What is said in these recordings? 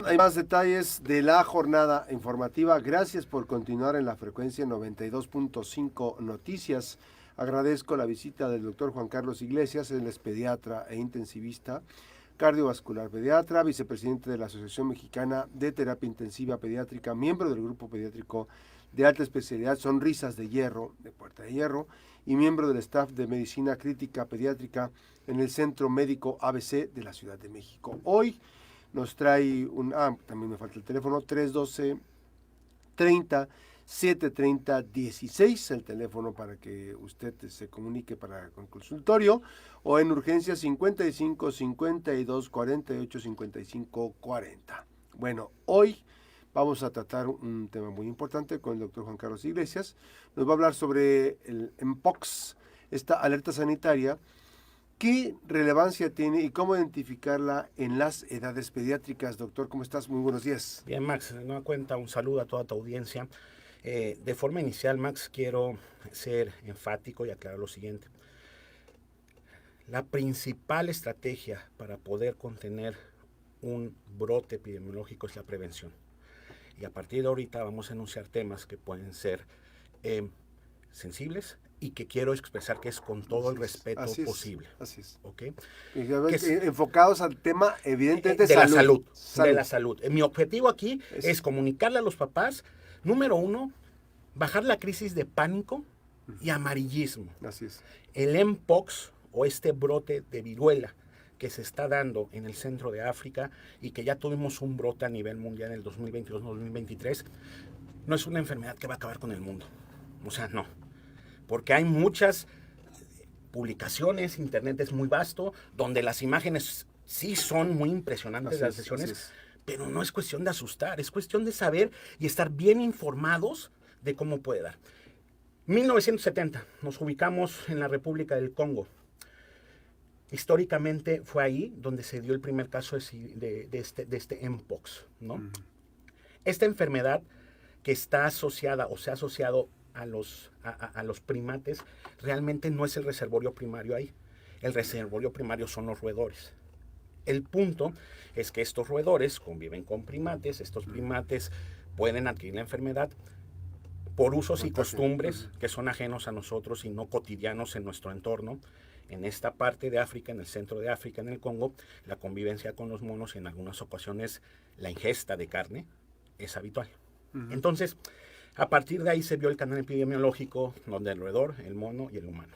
Hay más detalles de la jornada informativa. Gracias por continuar en la frecuencia 92.5 Noticias. Agradezco la visita del doctor Juan Carlos Iglesias, él es pediatra e intensivista, cardiovascular pediatra, vicepresidente de la Asociación Mexicana de Terapia Intensiva Pediátrica, miembro del grupo pediátrico de alta especialidad Sonrisas de Hierro, de Puerta de Hierro, y miembro del staff de Medicina Crítica Pediátrica en el Centro Médico ABC de la Ciudad de México. Hoy nos trae también me falta el teléfono, 312 30 730 16, el teléfono para que usted se comunique para con consultorio, o en urgencia 55 52 48 55 40. Bueno, hoy vamos a tratar un tema muy importante con el doctor Juan Carlos Iglesias. Nos va a hablar sobre el Mpox, esta alerta sanitaria. ¿Qué relevancia tiene y cómo identificarla en las edades pediátricas? Doctor, ¿cómo estás? Muy buenos días. Bien, Max, de nueva cuenta, un saludo a toda tu audiencia. De forma inicial, Max, quiero ser enfático y aclarar lo siguiente. La principal estrategia para poder contener un brote epidemiológico es la prevención. Y a partir de ahorita vamos a enunciar temas que pueden ser sensibles y que quiero expresar que es con todo el respeto posible. Así es. ¿Okay? Enfocados al tema, evidentemente, de salud. De la salud. Mi objetivo aquí es comunicarle a los papás, número uno, bajar la crisis de pánico y amarillismo. Así es. El Mpox o este brote de viruela que se está dando en el centro de África y que ya tuvimos un brote a nivel mundial en el 2022-2023, no es una enfermedad que va a acabar con el mundo. O sea, no. Porque hay muchas publicaciones, internet es muy vasto, donde las imágenes sí son muy impresionantes de las sesiones, pero no es cuestión de asustar, es cuestión de saber y estar bien informados de cómo puede dar. 1970, nos ubicamos en la República del Congo. Históricamente fue ahí donde se dio el primer caso de este Mpox, ¿no? Esta enfermedad que está asociada o se ha asociado a los primates, realmente no es el reservorio primario ahí. El reservorio primario son los roedores. El punto es que estos roedores conviven con primates, estos primates pueden adquirir la enfermedad por usos y costumbres que son ajenos a nosotros y no cotidianos en nuestro entorno. En esta parte de África, en el centro de África, en el Congo, la convivencia con los monos y en algunas ocasiones la ingesta de carne es habitual. Entonces, a partir de ahí se vio el canal epidemiológico donde el roedor, el mono y el humano.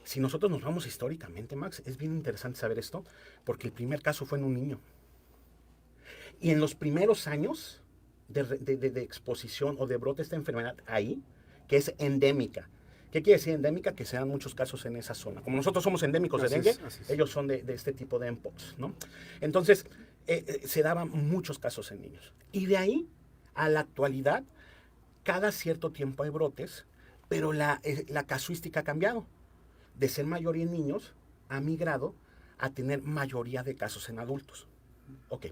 Si nosotros nos vamos históricamente, Max, es bien interesante saber esto, porque el primer caso fue en un niño. Y en los primeros años de exposición o de brote de esta enfermedad ahí, que es endémica. ¿Qué quiere decir endémica? Que se dan muchos casos en esa zona. Como nosotros somos endémicos de dengue, ellos son de este tipo de Mpox, ¿no? Entonces, se daban muchos casos en niños. Y de ahí a la actualidad, cada cierto tiempo hay brotes, pero la casuística ha cambiado. De ser mayoría en niños, ha migrado a tener mayoría de casos en adultos. Ok.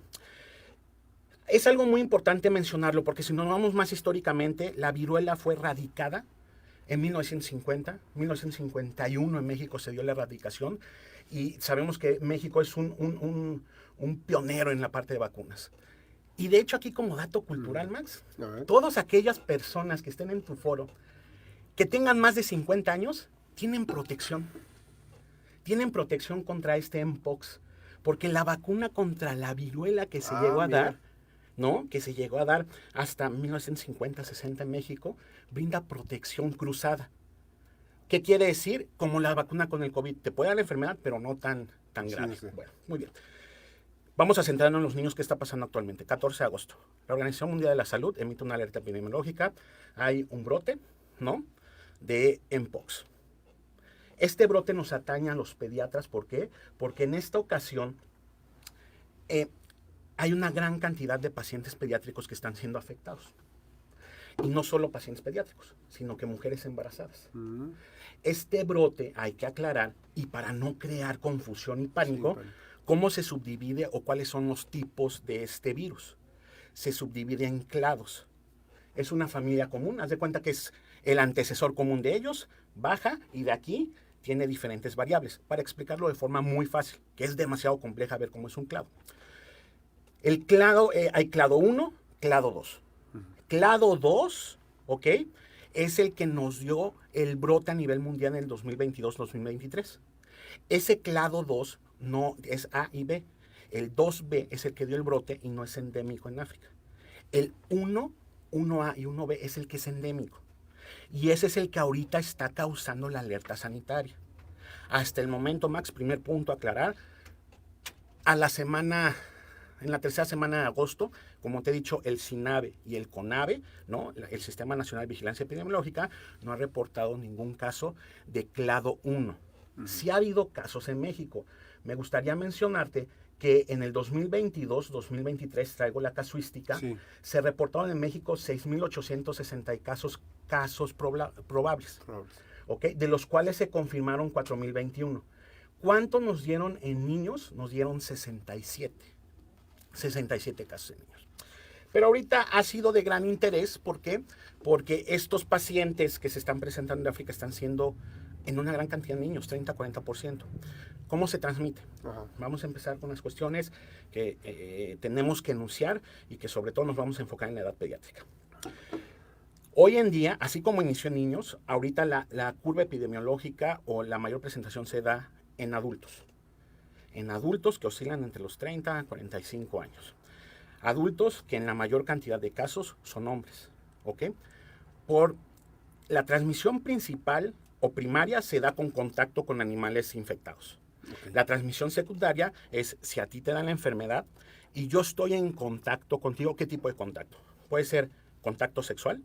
Es algo muy importante mencionarlo, porque si nos vamos más históricamente, la viruela fue erradicada en 1950, 1951 en México se dio la erradicación, y sabemos que México es un pionero en la parte de vacunas. Y de hecho aquí como dato cultural, Max, todas aquellas personas que estén en tu foro, que tengan más de 50 años, tienen protección. Tienen protección contra este Mpox, porque la vacuna contra la viruela que se llegó a dar, ¿no? Que se llegó a dar hasta 1950-60 en México, brinda protección cruzada. ¿Qué quiere decir? Como la vacuna con el COVID, te puede dar la enfermedad, pero no tan grave. Sí. Bueno, muy bien. Vamos a centrarnos en los niños que está pasando actualmente. 14 de agosto. La Organización Mundial de la Salud emite una alerta epidemiológica. Hay un brote, ¿no?, de Mpox. Este brote nos atañe a los pediatras. ¿Por qué? Porque en esta ocasión hay una gran cantidad de pacientes pediátricos que están siendo afectados. Y no solo pacientes pediátricos, sino que mujeres embarazadas. Este brote, hay que aclarar, y para no crear confusión y pánico, cómo se subdivide o cuáles son los tipos de este virus. Se subdivide en clados. Es una familia común, haz de cuenta que es el antecesor común de ellos, baja y de aquí tiene diferentes variables. Para explicarlo de forma muy fácil, que es demasiado compleja ver cómo es un clado. El clado, hay clado 1, clado 2. Clado 2, ¿ok? Es el que nos dio el brote a nivel mundial en el 2022-2023. Ese clado 2 no es A y B. El 2B es el que dio el brote y no es endémico en África. El 1A y 1B es el que es endémico. Y ese es el que ahorita está causando la alerta sanitaria. Hasta el momento, Max, primer punto a aclarar, en la tercera semana de agosto, como te he dicho, el SINAVE y el CONAVE, ¿no? El Sistema Nacional de Vigilancia Epidemiológica, no ha reportado ningún caso de clado 1. Sí ha habido casos en México. Me gustaría mencionarte que en el 2022-2023, traigo la casuística, Sí. se reportaron en México 6.860 casos probables, ¿ok? De los cuales se confirmaron 4.021. ¿Cuánto nos dieron en niños? Nos dieron 67 casos en niños. Pero ahorita ha sido de gran interés, ¿por qué? Porque estos pacientes que se están presentando en África están siendo en una gran cantidad de niños, 30-40%. ¿Cómo se transmite? Ajá. Vamos a empezar con las cuestiones que tenemos que enunciar y que sobre todo nos vamos a enfocar en la edad pediátrica. Hoy en día, así como inició en niños, ahorita la curva epidemiológica o la mayor presentación se da en adultos. En adultos que oscilan entre los 30 a 45 años. Adultos que en la mayor cantidad de casos son hombres, ¿ok? Por la transmisión principal o primaria se da con contacto con animales infectados. Okay. La transmisión secundaria es si a ti te da la enfermedad y yo estoy en contacto contigo. ¿Qué tipo de contacto? Puede ser contacto sexual,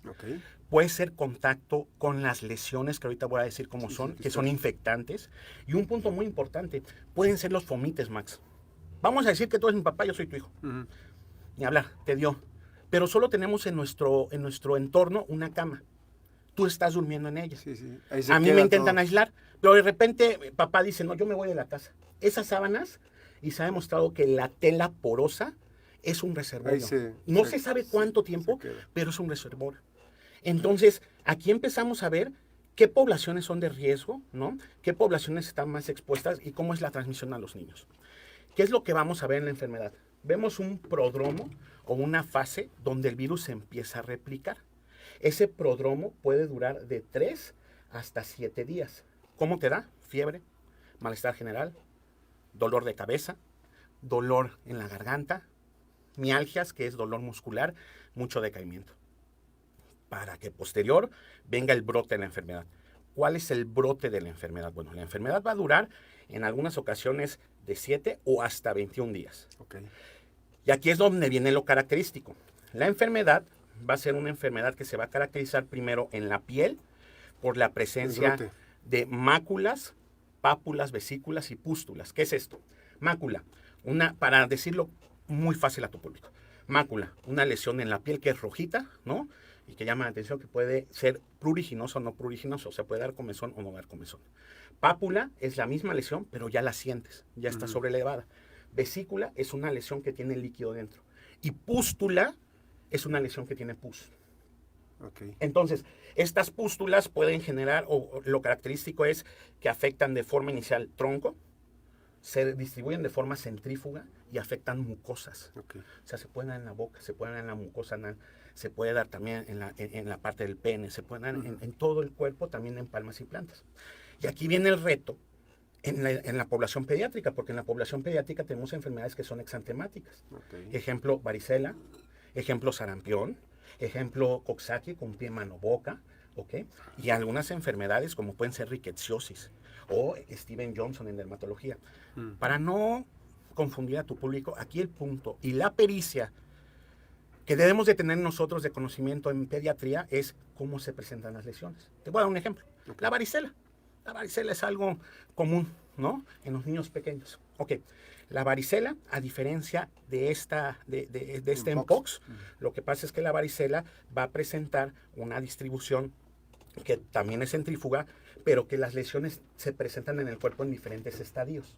okay. Puede ser contacto con las lesiones, que ahorita voy a decir cómo son, que son infectantes. Y un punto muy importante, pueden ser los fomites, Max. Vamos a decir que tú eres mi papá, yo soy tu hijo. Ni hablar, te dio. Pero solo tenemos en nuestro entorno una cama. Tú estás durmiendo en ella. A mí me intentan aislar, pero de repente papá dice, no, yo me voy de la casa. Esas sábanas, y se ha demostrado que la tela porosa es un reservorio. No se sabe cuánto tiempo, pero es un reservorio. Entonces, aquí empezamos a ver qué poblaciones son de riesgo, ¿no? Qué poblaciones están más expuestas y cómo es la transmisión a los niños. ¿Qué es lo que vamos a ver en la enfermedad? Vemos un prodromo o una fase donde el virus se empieza a replicar. Ese prodromo puede durar de 3 hasta 7 días. ¿Cómo te da? Fiebre, malestar general, dolor de cabeza, dolor en la garganta, mialgias, que es dolor muscular, mucho decaimiento. Para que posterior venga el brote de la enfermedad. ¿Cuál es el brote de la enfermedad? Bueno, la enfermedad va a durar en algunas ocasiones de 7 o hasta 21 días. Okay. Y aquí es donde viene lo característico. La enfermedad va a ser una enfermedad que se va a caracterizar primero en la piel por la presencia de máculas, pápulas, vesículas y pústulas. ¿Qué es esto? Mácula, para decirlo muy fácil a tu público. Mácula, una lesión en la piel que es rojita, ¿no? Y que llama la atención, que puede ser pruriginoso o no pruriginoso, o sea, puede dar comezón o no dar comezón. Pápula es la misma lesión, pero ya la sientes, ya está sobrelevada. Vesícula es una lesión que tiene líquido dentro. Y pústula es una lesión que tiene pus. Okay. Entonces, estas pústulas pueden generar, o lo característico es que afectan de forma inicial tronco, se distribuyen de forma centrífuga y afectan mucosas. Okay. O sea, se pueden dar en la boca, se pueden dar en la mucosa anal, se puede dar también en la parte del pene, se pueden dar en todo el cuerpo, también en palmas y plantas. Y aquí viene el reto en la población pediátrica, porque en la población pediátrica tenemos enfermedades que son exantemáticas. Okay. Ejemplo, varicela, ejemplo, sarampión, ejemplo, Coxsackie con pie, mano, boca, ¿ok? Y algunas enfermedades como pueden ser rickettsiosis o Steven Johnson en dermatología. Para no confundir a tu público, aquí el punto y la pericia que debemos de tener nosotros de conocimiento en pediatría es cómo se presentan las lesiones. Te voy a dar un ejemplo. Okay. La varicela. La varicela es algo común, ¿no? En los niños pequeños. Ok. La varicela, a diferencia de este mpox, lo que pasa es que la varicela va a presentar una distribución que también es centrífuga, pero que las lesiones se presentan en el cuerpo en diferentes estadios.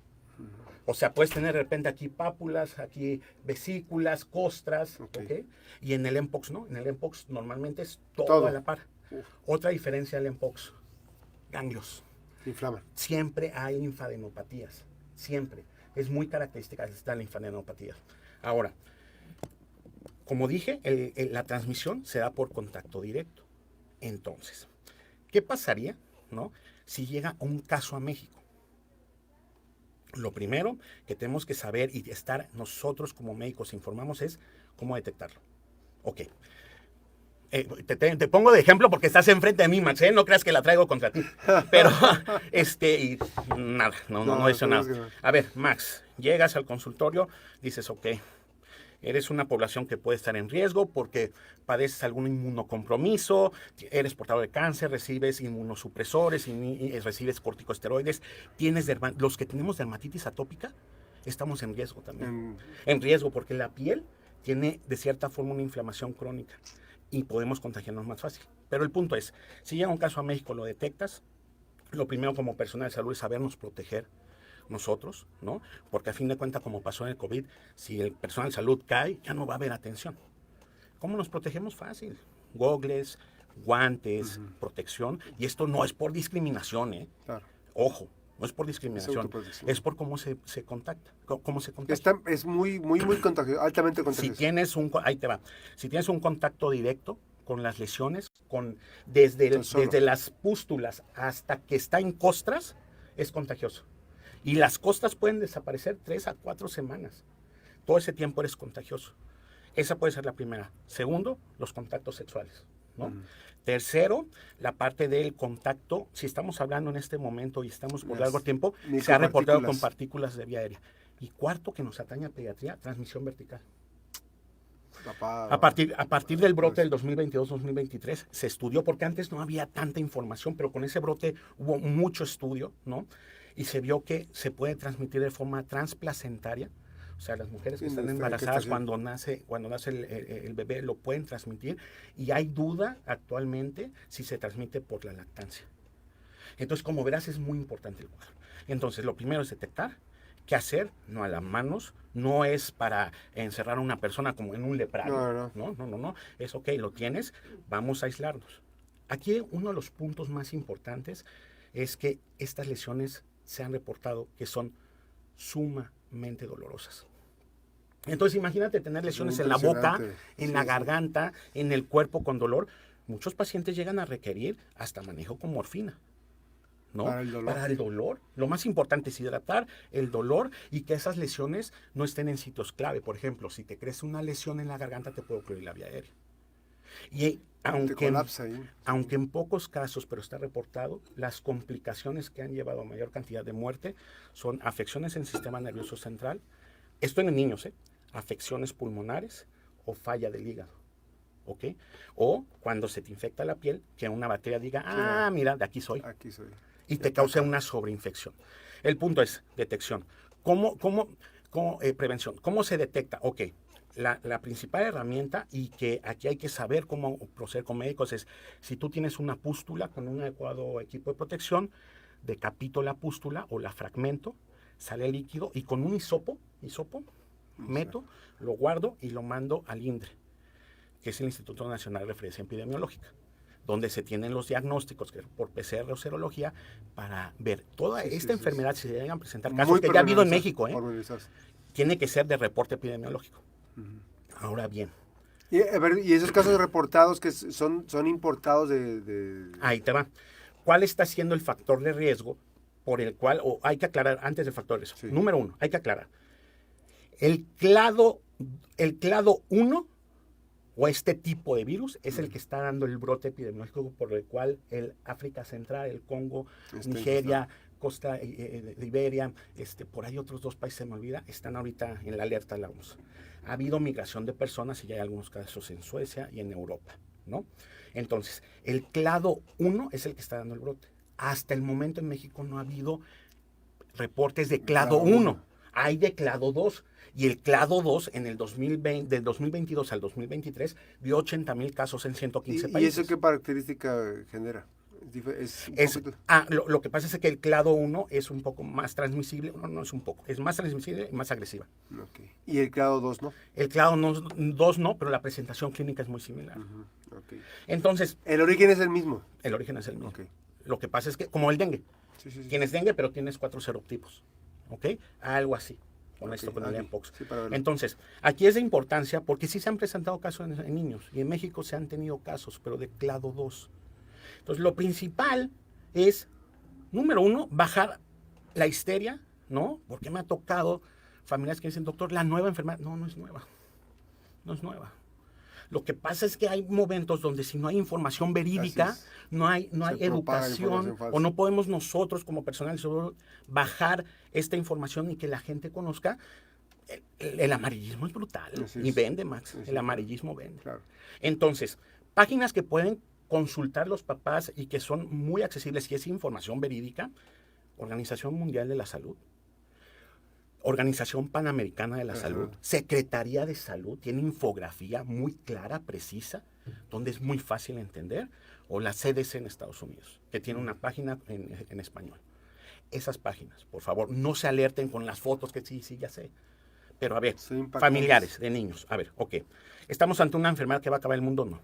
O sea, puedes tener de repente aquí pápulas, aquí vesículas, costras, ¿ok? Y en el mpox no. En el mpox normalmente es todo a la par. Otra diferencia del mpox, ganglios. Inflaman. Siempre hay linfadenopatías, siempre. Es muy característica esta linfadenopatía. Ahora, como dije, la transmisión se da por contacto directo. Entonces, ¿qué pasaría, no, si llega un caso a México? Lo primero que tenemos que saber y estar nosotros como médicos informamos es cómo detectarlo. Ok. Te pongo de ejemplo porque estás enfrente de mí, Max, ¿eh? No creas que la traigo contra ti. Pero, y nada, no he hecho nada. No. A ver, Max, llegas al consultorio, dices, ok, eres una población que puede estar en riesgo porque padeces algún inmunocompromiso, eres portador de cáncer, recibes inmunosupresores, recibes corticosteroides, los que tenemos dermatitis atópica, estamos en riesgo también. En riesgo porque la piel tiene de cierta forma una inflamación crónica y podemos contagiarnos más fácil. Pero el punto es, si llega un caso a México, lo detectas, lo primero como personal de salud es sabernos proteger nosotros, ¿no? Porque a fin de cuentas, como pasó en el COVID, si el personal de salud cae, ya no va a haber atención. ¿Cómo nos protegemos? Fácil. Gogles, guantes, protección. Y esto no es por discriminación, ¿eh? Claro. Ojo, no es por discriminación. Es por cómo se contacta. Cómo se contacta. Es muy contagioso, altamente contagioso. Ahí te va. Si tienes un contacto directo con las lesiones, desde las pústulas hasta que está en costras, es contagioso. Y las costras pueden desaparecer 3 a 4 semanas. Todo ese tiempo eres contagioso. Esa puede ser la primera. Segundo, los contactos sexuales, ¿no? Tercero, la parte del contacto, si estamos hablando en este momento y estamos por largo tiempo, se ha reportado con partículas de vía aérea. Y cuarto, que nos atañe a pediatría, transmisión vertical. A partir del brote del 2022-2023 se estudió, porque antes no había tanta información, pero con ese brote hubo mucho estudio, ¿no? Y se vio que se puede transmitir de forma transplacentaria. O sea, las mujeres que están embarazadas cuando nace el bebé lo pueden transmitir. Y hay duda actualmente si se transmite por la lactancia. Entonces, como verás, es muy importante el cuadro. Entonces, lo primero es detectar. ¿Qué hacer? No a las manos. No es para encerrar a una persona como en un leprario. No. Es ok, lo tienes. Vamos a aislarnos. Aquí uno de los puntos más importantes es que estas lesiones se han reportado que son sumamente dolorosas. Entonces imagínate tener lesiones en la boca, en la garganta, en el cuerpo con dolor. Muchos pacientes llegan a requerir hasta manejo con morfina, ¿no? Para el dolor. Lo más importante es hidratar el dolor y que esas lesiones no estén en sitios clave. Por ejemplo, si te crece una lesión en la garganta, te puede ocurrir la vía aérea. Y aunque en pocos casos, pero está reportado, las complicaciones que han llevado a mayor cantidad de muerte son afecciones en el sistema nervioso central, esto en niños, afecciones pulmonares o falla del hígado, ¿ok? O cuando se te infecta la piel, que una bacteria diga, mira, de aquí soy. Y te cause una sobreinfección. El punto es detección. Prevención. ¿Cómo se detecta? Ok. La principal herramienta, y que aquí hay que saber cómo proceder con médicos, es si tú tienes una pústula con un adecuado equipo de protección, decapito la pústula o la fragmento, sale el líquido y con un hisopo, meto, lo guardo y lo mando al INDRE, que es el Instituto Nacional de Referencia Epidemiológica, donde se tienen los diagnósticos por PCR o serología para ver toda esta enfermedad, si se llegan a presentar casos que ya ha habido en México, tiene que ser de reporte epidemiológico. Ahora bien. Y esos casos reportados que son importados de... Ahí te va. ¿Cuál está siendo el factor de riesgo por el cual, o hay que aclarar antes del factor de riesgo? Número 1, hay que aclarar. El clado 1 o este tipo de virus es el que está dando el brote epidemiológico por el cual el África Central, el Congo, Nigeria, costa de Iberia, por ahí otros 2 países, se me olvida, están ahorita en la alerta de la OMS. Ha habido migración de personas y ya hay algunos casos en Suecia y en Europa, ¿no? Entonces, el clado 1 es el que está dando el brote. Hasta el momento en México no ha habido reportes de clado 1. Hay de clado 2. Y el clado 2 en el 2020, del 2022 al 2023 dio 80,000 casos en 115 países. ¿Y eso qué característica genera? Lo que pasa es que el clado 1 es un poco más transmisible, no es un poco, es más transmisible y más agresiva. Okay. ¿Y el clado 2 no? El clado 2 no, pero la presentación clínica es muy similar. Okay. Entonces... ¿El origen es el mismo? El origen es el mismo. Okay. Lo que pasa es que, como el dengue, tienes dengue, pero tienes 4 serotipos, ¿ok? Algo así. con esto, con el mpox. Sí, para verlo. Entonces, aquí es de importancia porque sí se han presentado casos en niños y en México se han tenido casos, pero de clado 2. Entonces, lo principal es, número 1, bajar la histeria, ¿no? Porque me ha tocado familias que dicen, doctor, la nueva enfermedad. No, no es nueva. No es nueva. Lo que pasa es que hay momentos donde si no hay información verídica, no hay educación, o no podemos nosotros como personal de salud bajar esta información y que la gente conozca. El amarillismo es brutal y vende, Max. El amarillismo vende. Claro. Entonces, páginas que pueden consultar los papás y que son muy accesibles y es información verídica: Organización Mundial de la Salud, Organización Panamericana de la Salud, Secretaría de Salud, tiene infografía muy clara, precisa, donde es muy fácil entender, o la CDC en Estados Unidos, que tiene una página en español. Esas páginas, por favor, no se alerten con las fotos, que sí, ya sé. Pero a ver, familiares de niños, a ver, ok, ¿estamos ante una enfermedad que va a acabar el mundo? No.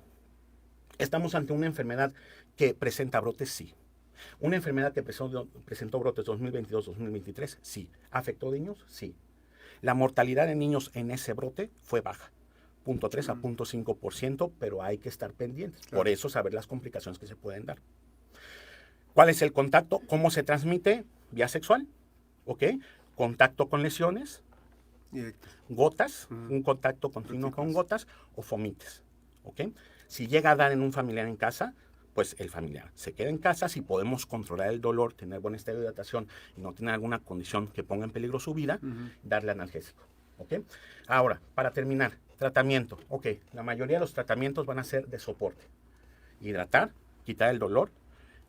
¿Estamos ante una enfermedad que presenta brotes? Sí. ¿Una enfermedad que presentó brotes 2022-2023? Sí. ¿Afectó niños? Sí. La mortalidad en niños en ese brote fue baja, 0.3 a 0.5%, pero hay que estar pendientes. Claro. Por eso saber las complicaciones que se pueden dar. ¿Cuál es el contacto? ¿Cómo se transmite? Vía sexual, ¿ok? Contacto con lesiones, directo. Gotas, un contacto continuo con gotas o fomites, ¿ok? Si llega a dar en un familiar en casa, pues el familiar se queda en casa. Si podemos controlar el dolor, tener buen estado de hidratación y no tener alguna condición que ponga en peligro su vida, darle analgésico, ¿ok? Ahora, para terminar, tratamiento, ¿ok? La mayoría de los tratamientos van a ser de soporte. Hidratar, quitar el dolor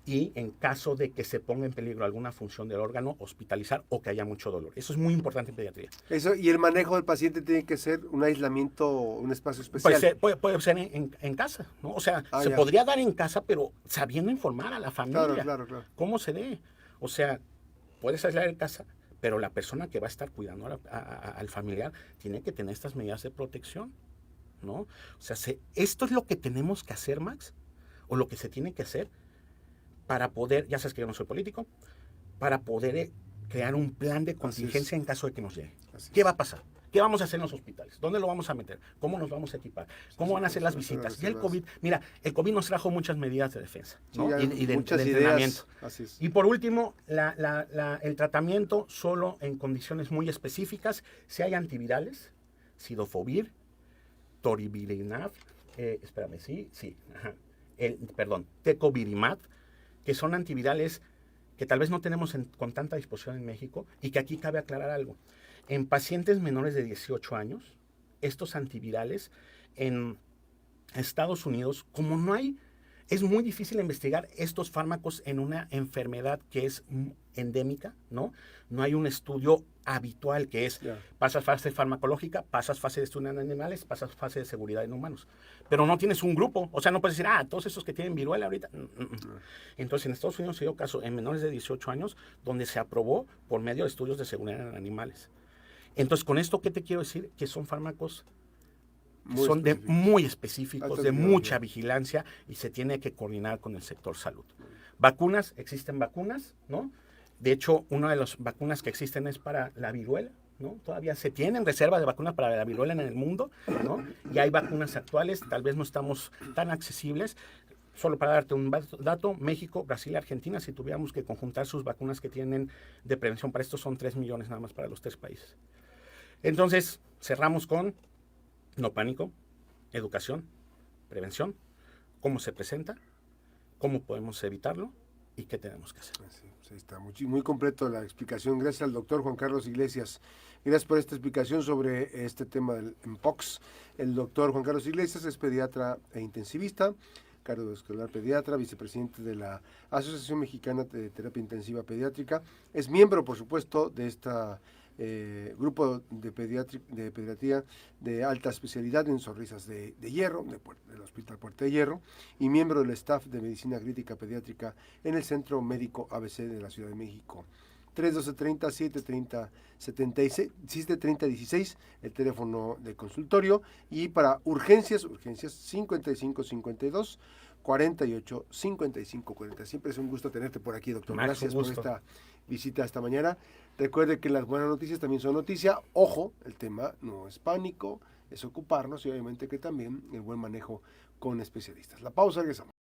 y en caso de que se ponga en peligro alguna función del órgano, hospitalizar o que haya mucho dolor. Eso es muy importante en pediatría. Eso, y el manejo del paciente tiene que ser un aislamiento, un espacio especial. Puede ser en casa, ¿no? O sea, se podría dar en casa, pero sabiendo informar a la familia. Claro. ¿Cómo se dé? O sea, puedes aislar en casa, pero la persona que va a estar cuidando al familiar tiene que tener estas medidas de protección, ¿no? O sea, esto es lo que tenemos que hacer, Max, o lo que se tiene que hacer para poder, ya sabes que yo no soy político, para poder crear un plan de contingencia en caso de que nos llegue. ¿Qué va a pasar? ¿Qué vamos a hacer en los hospitales? ¿Dónde lo vamos a meter? ¿Cómo nos vamos a equipar? ¿Cómo van a ser las visitas? Ya el COVID, mira, el COVID nos trajo muchas medidas de defensa, ¿no? Y de entrenamiento. Así es. Y por último, el tratamiento solo en condiciones muy específicas. Si hay antivirales, Cidofovir, Tocilizumab, Tecovirimat, que son antivirales que tal vez no tenemos con tanta disposición en México y que aquí cabe aclarar algo. En pacientes menores de 18 años, estos antivirales en Estados Unidos, como no hay, es muy difícil investigar estos fármacos en una enfermedad que es endémica, ¿no? No hay un estudio habitual que es pasas fase farmacológica, pasas fase de estudio en animales, pasas fase de seguridad en humanos. Pero no tienes un grupo, o sea, no puedes decir, todos esos que tienen viruela ahorita. Entonces, en Estados Unidos se dio caso en menores de 18 años donde se aprobó por medio de estudios de seguridad en animales. Entonces, con esto, ¿qué te quiero decir? Que son fármacos muy específicos, de mucha vigilancia y se tiene que coordinar con el sector salud. Vacunas, existen vacunas, ¿no? De hecho, una de las vacunas que existen es para la viruela, ¿no? Todavía se tienen reserva de vacunas para la viruela en el mundo, ¿no? Y hay vacunas actuales, tal vez no estamos tan accesibles. Solo para darte un dato, México, Brasil y Argentina, si tuviéramos que conjuntar sus vacunas que tienen de prevención para esto, son 3 millones nada más para los 3 países. Entonces, cerramos con no pánico, educación, prevención, cómo se presenta, cómo podemos evitarlo y qué tenemos que hacer. Sí, está muy completo la explicación. Gracias al doctor Juan Carlos Iglesias. Gracias por esta explicación sobre este tema del mpox. El doctor Juan Carlos Iglesias es pediatra e intensivista, cardiovascular pediatra, vicepresidente de la Asociación Mexicana de Terapia Intensiva Pediátrica. Es miembro, por supuesto, de esta grupo de pediatría de alta especialidad en Sonrisas de Hierro, del Hospital Puerta de Hierro, y miembro del staff de Medicina Crítica Pediátrica en el Centro Médico ABC de la Ciudad de México. 312-30-730-76, el teléfono de consultorio, y para urgencias 5552 48 55 40. Siempre es un gusto tenerte por aquí, doctor. Max, Gracias un por gusto. esta visita esta mañana. Recuerde que las buenas noticias también son noticia. Ojo, el tema no es pánico, es ocuparnos y obviamente que también el buen manejo con especialistas. La pausa, regresamos.